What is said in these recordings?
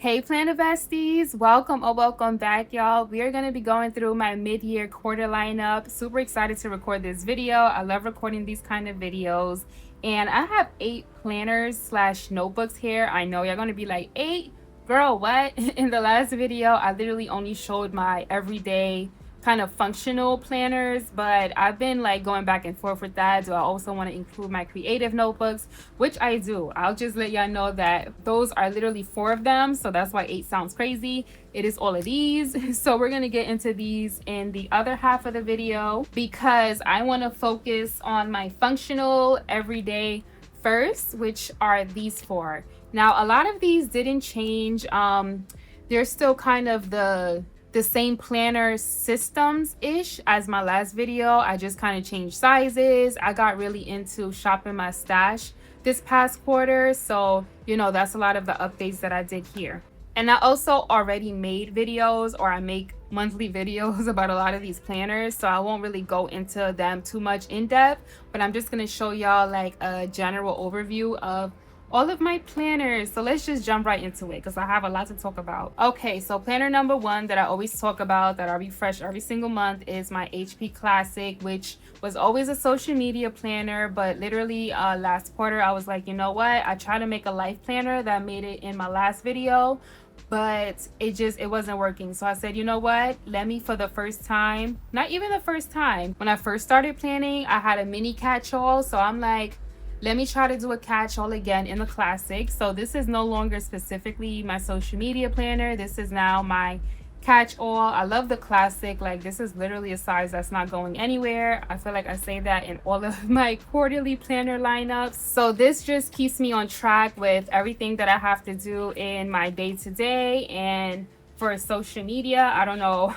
Hey planner besties, welcome or welcome back, y'all. We are going to be going through my mid-year quarter lineup. Super excited to record this video. I love recording these kind of videos, and I have 8 planners slash notebooks here. I know you're going to be like, 8? Girl, what? In the last video I literally only showed my everyday kind of functional planners, but I've been like going back and forth with that. Do I also want to include my creative notebooks? Which I do. I'll just let y'all know that those are literally 4 of them, so that's why 8 sounds crazy. It is all of these. So we're going to get into these in the other half of the video because I want to focus on my functional everyday first, which are these 4. Now a lot of these didn't change. They're still kind of the same planner systems ish as my last video. I just kind of changed sizes. I got really into shopping my stash this past quarter, so you know, that's a lot of the updates that I did here. And I also already made videos, or I make monthly videos about a lot of these planners, so I won't really go into them too much in depth, but I'm just going to show y'all like a general overview of all of my planners. So let's just jump right into it because I have a lot to talk about. Okay, so planner number 1 that I always talk about, that I refresh every single month, is my HP Classic, which was always a social media planner, but literally last quarter I was like, you know what, I tried to make a life planner that made it in my last video, but it wasn't working. So I said, you know what, let me, for the first time, not even the first time, when I first started planning, I had a mini catch-all, so I'm like, let me try to do a catch-all again in the Classic. So this is no longer specifically my social media planner. This is now my catch-all. I love the Classic. Like, this is literally a size that's not going anywhere. I feel like I say that in all of my quarterly planner lineups. So this just keeps me on track with everything that I have to do in my day-to-day. And for social media, I don't know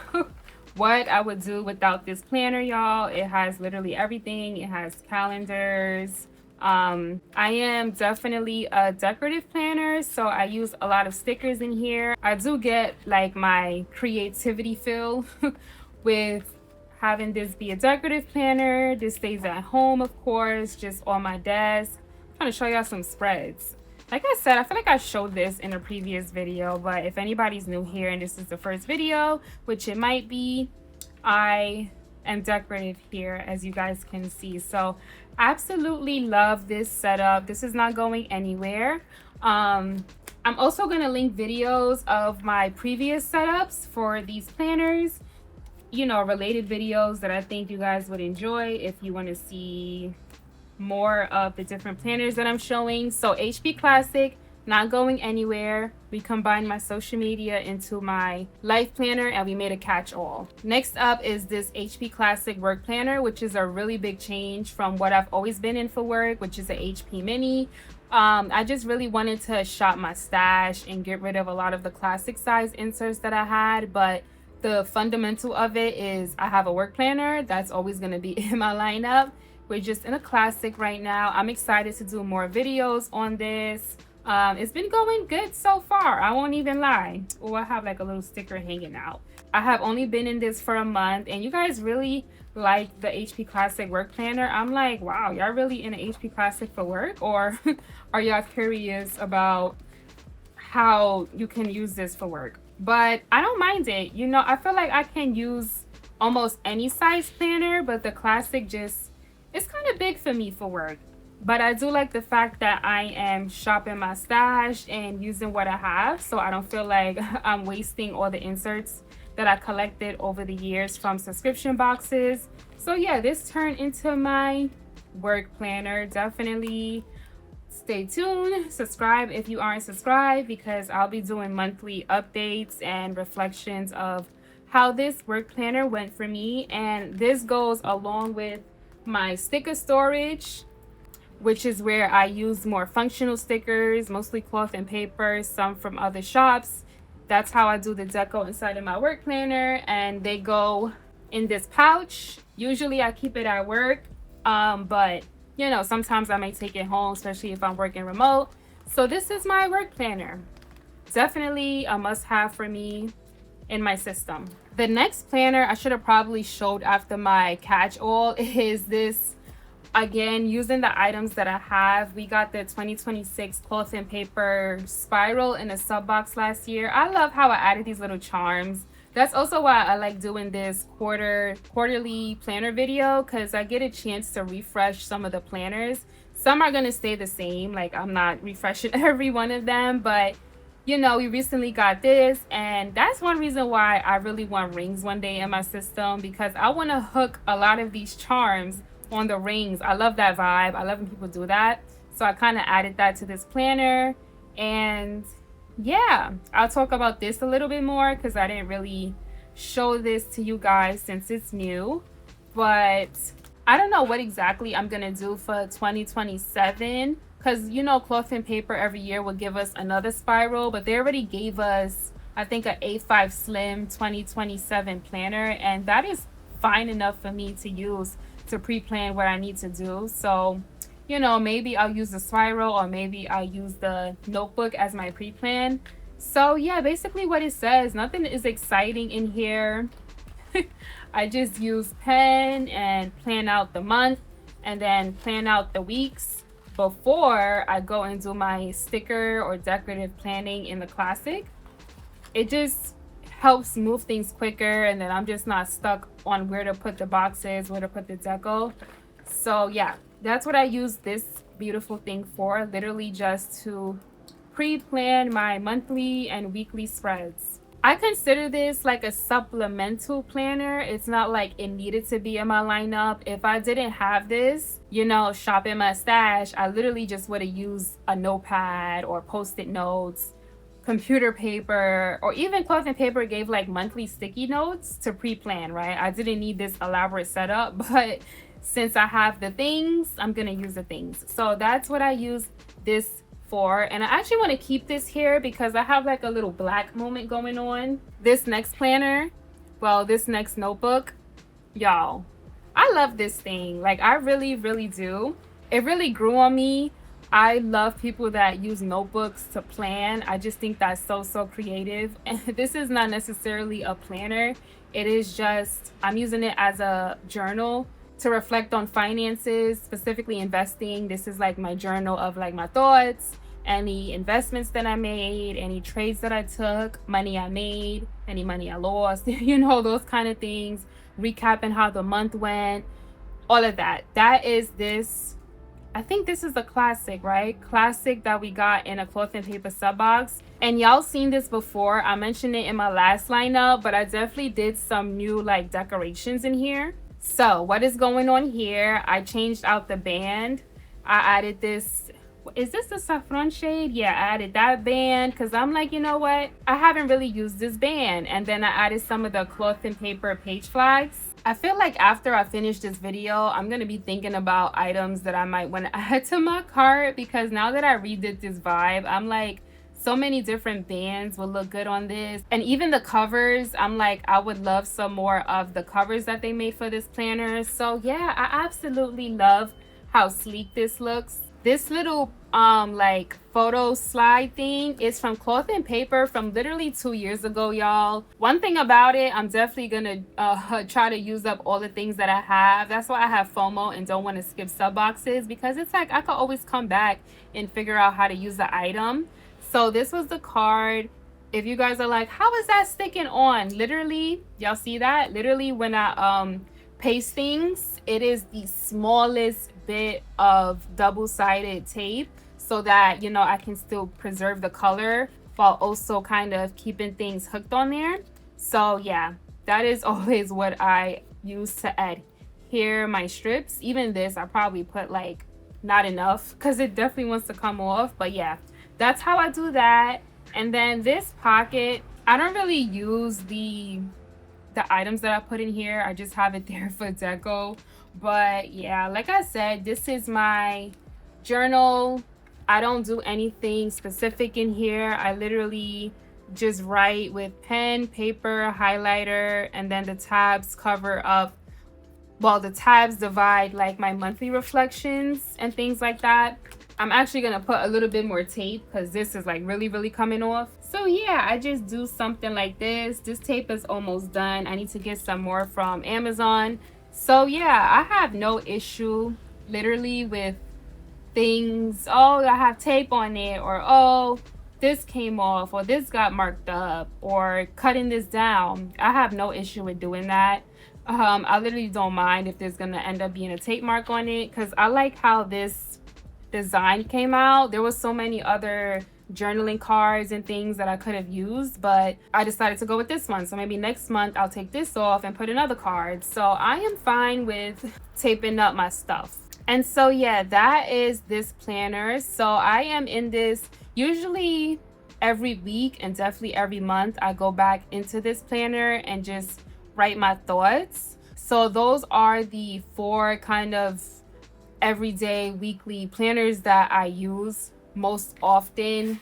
what I would do without this planner, y'all. It has literally everything. It has calendars. I am definitely a decorative planner, so I use a lot of stickers in here. I do get like my creativity fill with having this be a decorative planner. This stays at home, of course, just on my desk. I'm trying to show y'all some spreads. Like I said, I feel like I showed this in a previous video, but if anybody's new here and this is the first video, which it might be, I am decorative here, as you guys can see. So absolutely love this setup. This is not going anywhere. I'm also going to link videos of my previous setups for these planners, you know, related videos that I think you guys would enjoy if you want to see more of the different planners that I'm showing. So HP Classic, not going anywhere. We combined my social media into my life planner and we made a catch-all. Next up is this HP Classic work planner, which is a really big change from what I've always been in for work, which is a HP Mini. I just really wanted to shop my stash and get rid of a lot of the classic size inserts that I had, but the fundamental of it is I have a work planner that's always going to be in my lineup. We're just in a Classic right now. I'm excited to do more videos on this. It's been going good so far, I won't even lie. Oh, I have like a little sticker hanging out. I have only been in this for a month and you guys really like the HP Classic work planner. I'm like, wow, y'all really in an HP Classic for work, or are y'all curious about how you can use this for work? But I don't mind it. You know, I feel like I can use almost any size planner, but the Classic just, it's kind of big for me for work. But I do like the fact that I am shopping my stash and using what I have, so I don't feel like I'm wasting all the inserts that I collected over the years from subscription boxes. So yeah, this turned into my work planner. Definitely stay tuned. Subscribe if you aren't subscribed, because I'll be doing monthly updates and reflections of how this work planner went for me. And this goes along with my sticker storage, which is where I use more functional stickers, mostly cloth and paper, some from other shops. That's how I do the deco inside of my work planner, and they go in this pouch. Usually I keep it at work, but you know, sometimes I may take it home, especially if I'm working remote. So this is my work planner. Definitely a must-have for me in my system. The next planner I should have probably showed after my catch-all is this again, using the items that I have, we got the 2026 cloth and paper spiral in a sub box last year. I love how I added these little charms. That's also why I like doing this quarterly planner video, because I get a chance to refresh some of the planners. Some are going to stay the same, like I'm not refreshing every one of them, but you know, we recently got this, and that's one reason why I really want rings one day in my system, because I want to hook a lot of these charms on the rings. I love that vibe. I love when people do that. So I kind of added that to this planner. And yeah, I'll talk about this a little bit more because I didn't really show this to you guys since it's new. But I don't know what exactly I'm gonna do for 2027, because you know, cloth and paper every year will give us another spiral, but they already gave us, I think, a A5 Slim 2027 planner, and that is fine enough for me to use to pre-plan what I need to do. So you know, maybe I'll use the spiral, or maybe I'll use the notebook as my pre-plan. So yeah, basically what it says, nothing is exciting in here. I just use pen and plan out the month, and then plan out the weeks before I go and do my sticker or decorative planning in the classic. It just helps move things quicker, and then I'm just not stuck on where to put the boxes, where to put the deco. So yeah, that's what I use this beautiful thing for, literally just to pre-plan my monthly and weekly spreads. I consider this like a supplemental planner. It's not like it needed to be in my lineup. If I didn't have this, you know, shop in my stash, I literally just would have used a notepad or post-it notes, computer paper, or even cloth and paper gave like monthly sticky notes to pre-plan, right? I didn't need this elaborate setup, but since I have the things, I'm gonna use the things. So that's what I use this for. And I actually want to keep this here because I have like a little black moment going on. This next planner, well, this next notebook, y'all, I love this thing. Like, I really, really do. It really grew on me. I love people that use notebooks to plan. I just think that's so creative. And this is not necessarily a planner. It is just, I'm using it as a journal to reflect on finances, specifically investing. This is like my journal of like my thoughts, any investments that I made, any trades that I took, money I made, any money I lost, you know, those kind of things, recapping how the month went, all of that. That is this. I think this is a classic, right? Classic that we got in a cloth and paper sub box. And y'all seen this before. I mentioned it in my last lineup, but I definitely did some new like decorations in here. So what is going on here? I changed out the band. I added this. Is this the saffron shade? Yeah, I added that band because I'm like, you know what? I haven't really used this band. And then I added some of the cloth and paper page flags. I feel like after I finish this video, I'm going to be thinking about items that I might want to add to my cart, because now that I redid this vibe, I'm like, so many different bands will look good on this. And even the covers, I'm like, I would love some more of the covers that they made for this planner. So yeah, I absolutely love how sleek this looks. This little like photo slide thing is from cloth and paper from literally 2 years ago, y'all. One thing about it, I'm definitely gonna try to use up all the things that I have. That's why I have FOMO and don't want to skip sub boxes, because it's like I could always come back and figure out how to use the item. So this was the card. If you guys are like, how is that sticking on? Literally, y'all see that? Literally, when I paste things, it is the smallest bit of double-sided tape so that, you know, I can still preserve the color while also kind of keeping things hooked on there. So yeah, that is always what I use to adhere my strips. Even this, I probably put like not enough because it definitely wants to come off. But yeah, that's how I do that. And then this pocket, I don't really use the items that I put in here. I just have it there for deco. But yeah, like I said, this is my journal. I don't do anything specific in here. I literally just write with pen, paper, highlighter, and then the tabs cover up, well, the tabs divide like my monthly reflections and things like that. I'm actually gonna put a little bit more tape because this is like really coming off. So yeah, I just do something like this. This tape is almost done. I need to get some more from Amazon. So yeah, I have no issue literally with things, oh, I have tape on it, or oh, this came off, or this got marked up, or cutting this down. I have no issue with doing that. I literally don't mind if there's gonna end up being a tape mark on it, because I like how this design came out. There was so many other journaling cards and things that I could have used, but I decided to go with this one. So maybe next month I'll take this off and put another card. So I am fine with taping up my stuff. And so yeah, that is this planner. So I am in this usually every week, and definitely every month I go back into this planner and just write my thoughts. So those are the 4 kind of everyday weekly planners that I use most often.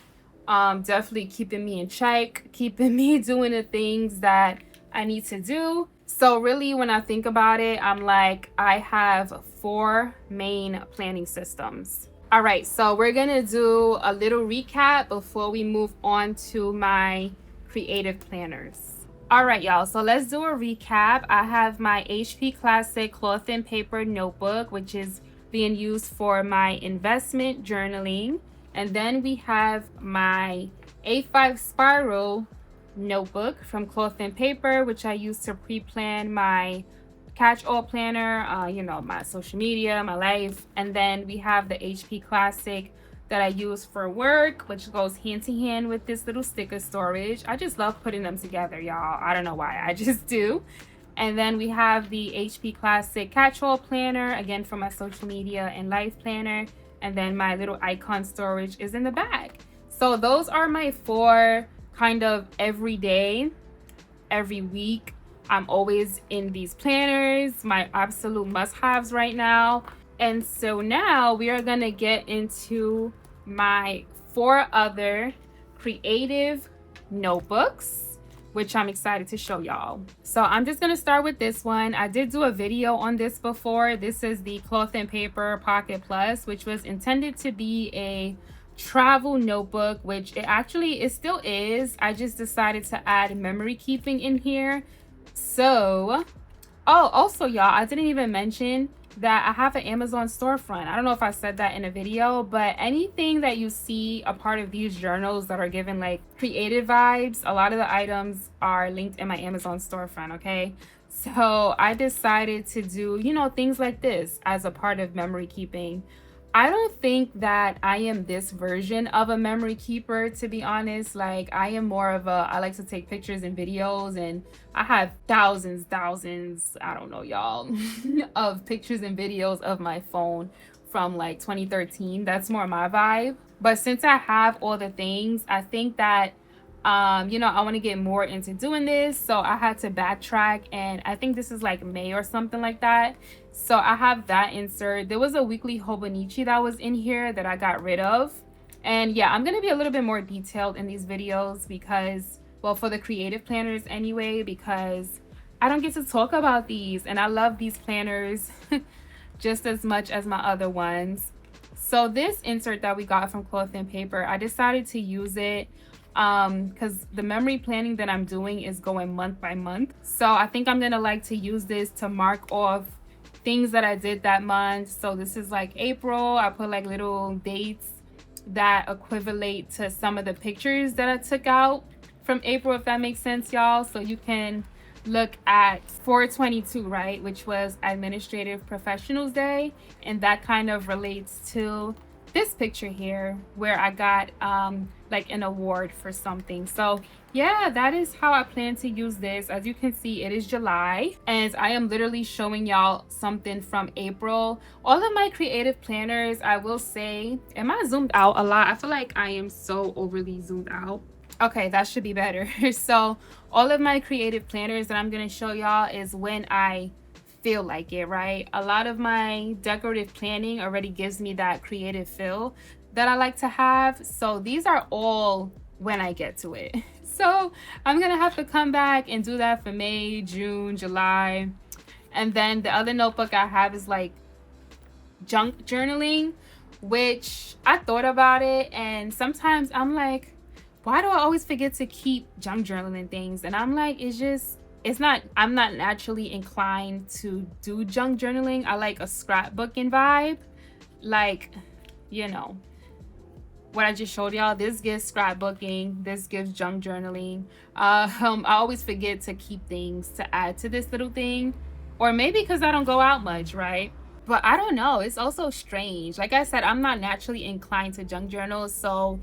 Definitely keeping me in check, keeping me doing the things that I need to do. So really, when I think about it, I'm like, I have 4 main planning systems. All right, so we're gonna do a little recap before we move on to my creative planners. All right, y'all, so let's do a recap. I have my HP Classic cloth and paper notebook, which is being used for my investment journaling. And then we have my A5 spiral notebook from cloth and paper, which I use to pre-plan my catch-all planner, you know, my social media, my life. And then we have the HP Classic that I use for work, which goes hand to hand with this little sticker storage. I just love putting them together, y'all. I don't know why, I just do. And then we have the HP Classic catch-all planner, again for my social media and life planner. And then my little icon storage is in the back. So those are my 4 kind of every week. I'm always in these planners, my absolute must-haves right now. And so now we are gonna get into my 4 other creative notebooks, which I'm excited to show y'all. So I'm just gonna start with this one. I did do a video on this before. This is the Cloth and Paper Pocket Plus, which was intended to be a travel notebook, which it still is. I just decided to add memory keeping in here. So, oh, also y'all, I didn't even mention that I have an Amazon storefront. I don't know if I said that in a video, but anything that you see a part of these journals that are given like creative vibes, a lot of the items are linked in my Amazon storefront, okay? So I decided to do, you know, things like this as a part of memory keeping. I don't think that I am this version of a memory keeper, to be honest. Like, I am more of I like to take pictures and videos, and I have thousands, I don't know, y'all, of pictures and videos of my phone from like 2013. That's more my vibe. But since I have all the things, I think that, you know, I want to get more into doing this. So I had to backtrack, and I think this is like May or something like that. So I have that insert. There was a weekly Hobonichi that was in here that I got rid of. And yeah, I'm going to be a little bit more detailed in these videos because, well, for the creative planners anyway, because I don't get to talk about these, and I love these planners just as much as my other ones. So this insert that we got from Cloth and Paper, I decided to use it because the memory planning that I'm doing is going month by month. So I think I'm going to like to use this to mark off things that I did that month. So this is like April. I put like little dates that equivalent to some of the pictures that I took out from April, if that makes sense, y'all. So you can look at 4/22, right, which was Administrative Professionals Day, and that kind of relates to this picture here where I got like an award for something. So yeah, that is how I plan to use this. As you can see, it is July, and I am literally showing y'all something from April. All of my creative planners, I will say, am I zoomed out a lot? I feel like I am so overly zoomed out. Okay, that should be better. So all of my creative planners that I'm going to show y'all is when I feel like it, right? A lot of my decorative planning already gives me that creative feel that I like to have. So these are all when I get to it. So I'm gonna have to come back and do that for May, June, July. And then the other notebook I have is like junk journaling, which I thought about it, and sometimes I'm like, why do I always forget to keep junk journaling things? And I'm like, it's just, I'm not naturally inclined to do junk journaling. I like a scrapbooking vibe. Like, you know, what I just showed y'all, this gives scrapbooking, this gives junk journaling. I always forget to keep things to add to this little thing, or maybe because I don't go out much, right? But I don't know, it's also strange. Like I said, I'm not naturally inclined to junk journals, so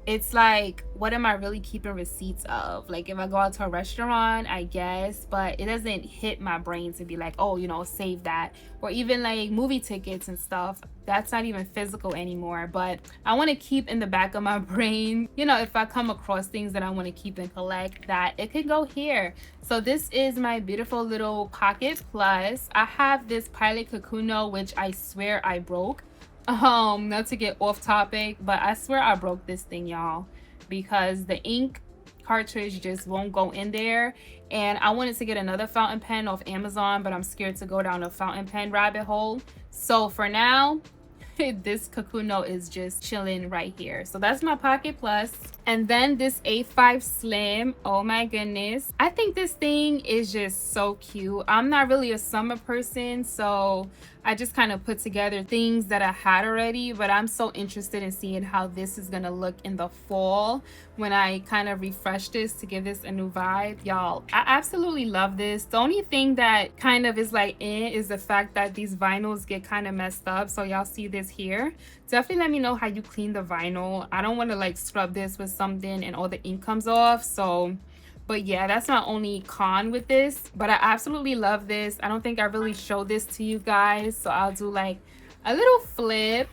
it's like, what am I really keeping receipts of? Like, if I go out to a restaurant, I guess, but it doesn't hit my brain to be like, oh, you know, save that. Or even like movie tickets and stuff, that's not even physical anymore. But I want to keep in the back of my brain, you know, if I come across things that I want to keep and collect, that it could go here. So this is my beautiful little pocket plus. I have this Pilot Kakuno, which I swear I broke. Not to get off topic, but I swear I broke this thing, y'all, because the ink cartridge just won't go in there. And I wanted to get another fountain pen off Amazon, but I'm scared to go down a fountain pen rabbit hole. So for now, this Kakuno is just chilling right here. So that's my pocket plus. And then this A5 Slim, oh my goodness, I think this thing is just so cute. I'm not really a summer person, so I just kind of put together things that I had already, but I'm so interested in seeing how this is gonna look in the fall when I kind of refresh this to give this a new vibe. Y'all, I absolutely love this. The only thing that kind of is like is the fact that these vinyls get kind of messed up. So y'all see this here. Definitely let me know how you clean the vinyl. I don't want to like scrub this with something and all the ink comes off. So but yeah, that's my only con with this, but I absolutely love this. I don't think I really showed this to you guys, so I'll do like a little flip.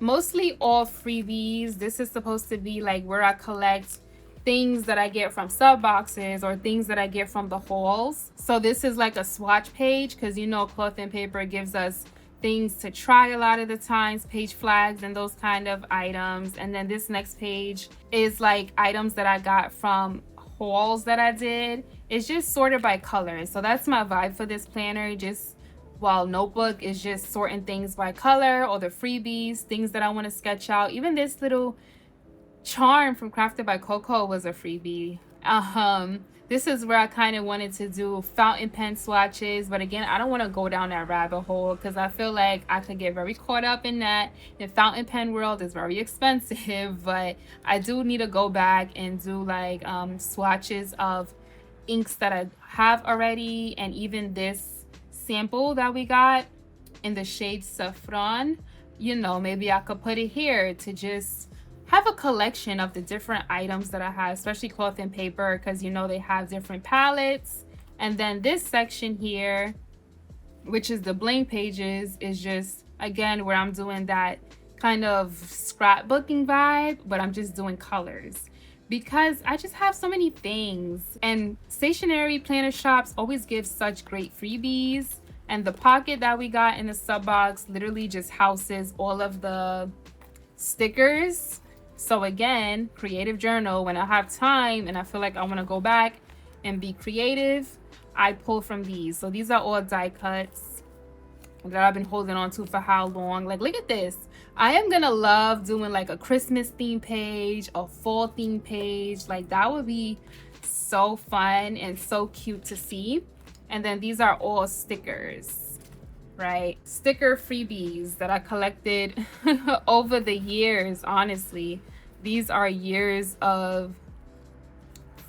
Mostly all freebies. This is supposed to be like where I collect things that I get from sub boxes or things that I get from the hauls. So this is like a swatch page, because you know Cloth and Paper gives us things to try a lot of the times, page flags and those kind of items. And then this next page is like items that I got from hauls that I did. It's just sorted by color. So that's my vibe for this planner. Just while notebook is just sorting things by color, or the freebies, things that I want to sketch out. Even this little charm from Crafted by Coco was a freebie. This is where I kind of wanted to do fountain pen swatches, but again, I don't want to go down that rabbit hole because I feel like I could get very caught up in that. The fountain pen world is very expensive, but I do need to go back and do like swatches of inks that I have already, and even this sample that we got in the shade Saffron. You know, maybe I could put it here to just have a collection of the different items that I have, especially Cloth and Paper, because you know they have different palettes. And then this section here, which is the blank pages, is just again where I'm doing that kind of scrapbooking vibe, but I'm just doing colors because I just have so many things. And stationery planner shops always give such great freebies, and the pocket that we got in the sub box literally just houses all of the stickers. So again, creative journal, when I have time and I feel like I want to go back and be creative, I pull from these. So these are all die cuts that I've been holding on to for how long. Like, look at this. I am gonna love doing like a Christmas theme page, a fall theme page. Like, that would be so fun and so cute to see. And then these are all stickers, right? Sticker freebies that I collected over the years. Honestly, these are years of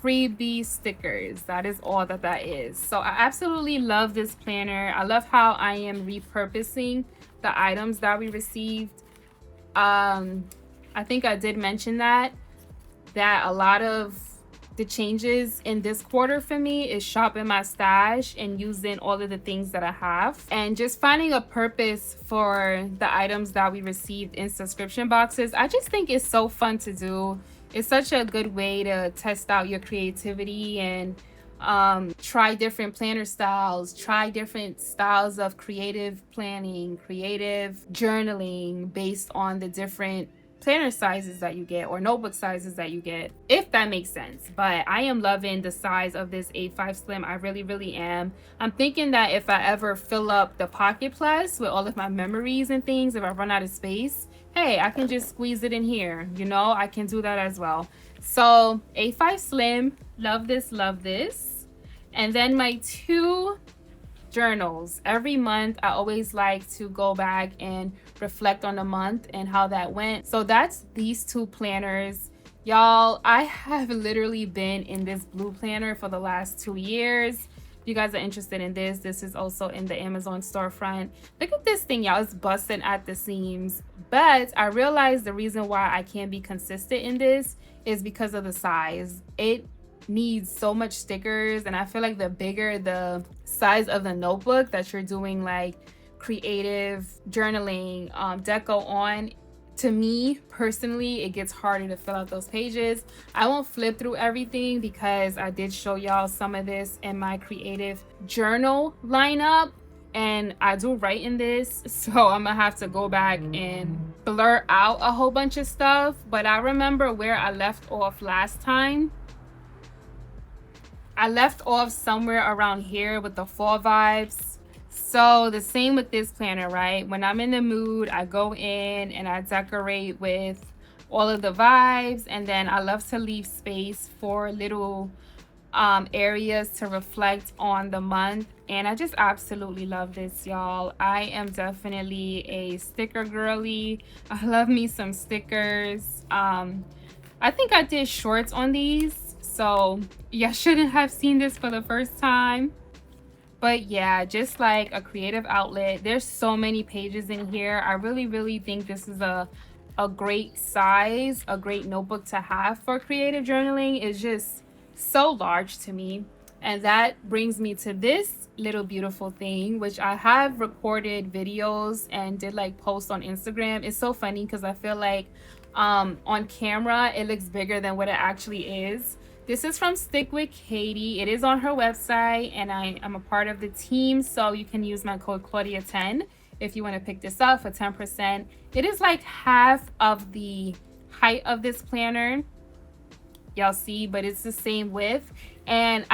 freebie stickers. That is all that is. So I absolutely love this planner. I love how I am repurposing the items that we received. I think I did mention that a lot of the changes in this quarter for me is shopping my stash and using all of the things that I have and just finding a purpose for the items that we received in subscription boxes. I just think it's so fun to do. It's such a good way to test out your creativity and try different planner styles, try different styles of creative planning, creative journaling based on the different planner sizes that you get or notebook sizes that you get, if that makes sense. But I am loving the size of this A5 Slim. I really am. I'm thinking that if I ever fill up the Pocket Plus with all of my memories and things, if I run out of space, hey, I can just squeeze it in here. You know, I can do that as well. So A5 Slim, love this. And then my 2 journals. Every month I always like to go back and reflect on the month and how that went. So that's these 2 planners. Y'all, I have literally been in this blue planner for the last 2 years. If you guys are interested in this, this is also in the Amazon storefront. Look at this thing, y'all. It's busting at the seams. But I realized the reason why I can't be consistent in this is because of the size. It needs so much stickers, and I feel like the bigger the size of the notebook that you're doing like creative journaling deco on, to me personally, it gets harder to fill out those pages. I won't flip through everything because I did show y'all some of this in my creative journal lineup, and I do write in this, so I'm gonna have to go back and blur out a whole bunch of stuff. But I remember where I left off last time. I left off somewhere around here with the fall vibes. So the same with this planner, right? When I'm in the mood, I go in and I decorate with all of the vibes, and then I love to leave space for little areas to reflect on the month. And I just absolutely love this, y'all. I am definitely a sticker girly. I love me some stickers. I think I did shorts on these, so you shouldn't have seen this for the first time. But yeah, just like a creative outlet. There's so many pages in here. I really think this is a great size, a great notebook to have for creative journaling. It's just so large to me. And that brings me to this little beautiful thing, which I have recorded videos and did like posts on Instagram. It's so funny because I feel like on camera it looks bigger than what it actually is. This is from Stick with Katie. It is on her website, and I am a part of the team, so you can use my code Claudia10 if you want to pick this up for 10%. It is like half of the height of this planner, y'all see, but it's the same width. And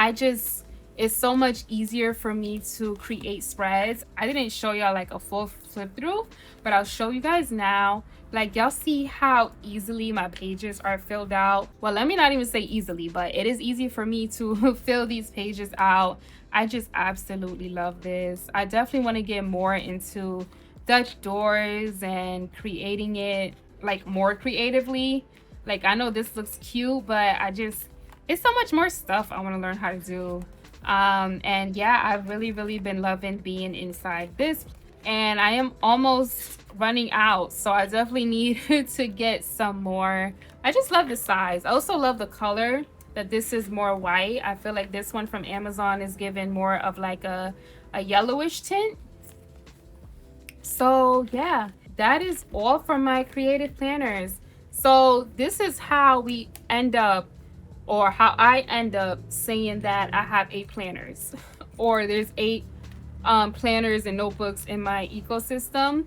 it's so much easier for me to create spreads. I didn't show y'all like a full flip through, but I'll show you guys now. Like, y'all see how easily my pages are filled out. Well, let me not even say easily, but it is easy for me to fill these pages out. I just absolutely love this. I definitely want to get more into Dutch doors and creating it like more creatively. Like, I know this looks cute, but it's so much more stuff I want to learn how to do. And yeah, I've really been loving being inside this, and I am almost running out, so I definitely need to get some more. I just love the size. I also love the color, that this is more white. I feel like this one from Amazon is given more of like a yellowish tint. So yeah, that is all for my creative planners. So this is how we end up, or how I end up saying that I have 8 planners or there's 8 planners and notebooks in my ecosystem,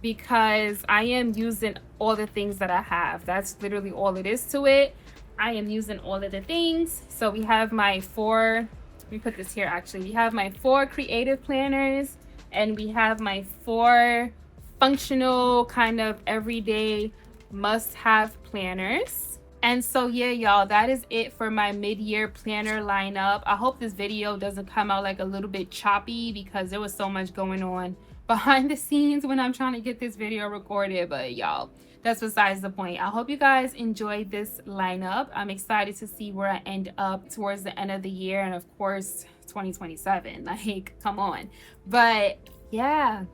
because I am using all the things that I have. That's literally all it is to it. I am using all of the things. So we have my 4, let me put this here actually. We have my 4 creative planners, and we have my 4 functional kind of everyday must-have planners. And so yeah, y'all, that is it for my mid-year planner lineup. I hope this video doesn't come out like a little bit choppy, because there was so much going on behind the scenes when I'm trying to get this video recorded. But y'all, that's besides the point. I hope you guys enjoyed this lineup. I'm excited to see where I end up towards the end of the year, and of course 2027, like, come on. But yeah,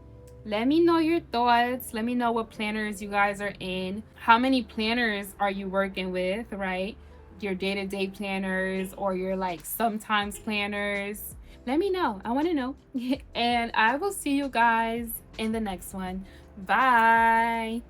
let me know your thoughts. Let me know what planners you guys are in. How many planners are you working with, right? Your day-to-day planners or your like sometimes planners. Let me know. I want to know. And I will see you guys in the next one. Bye.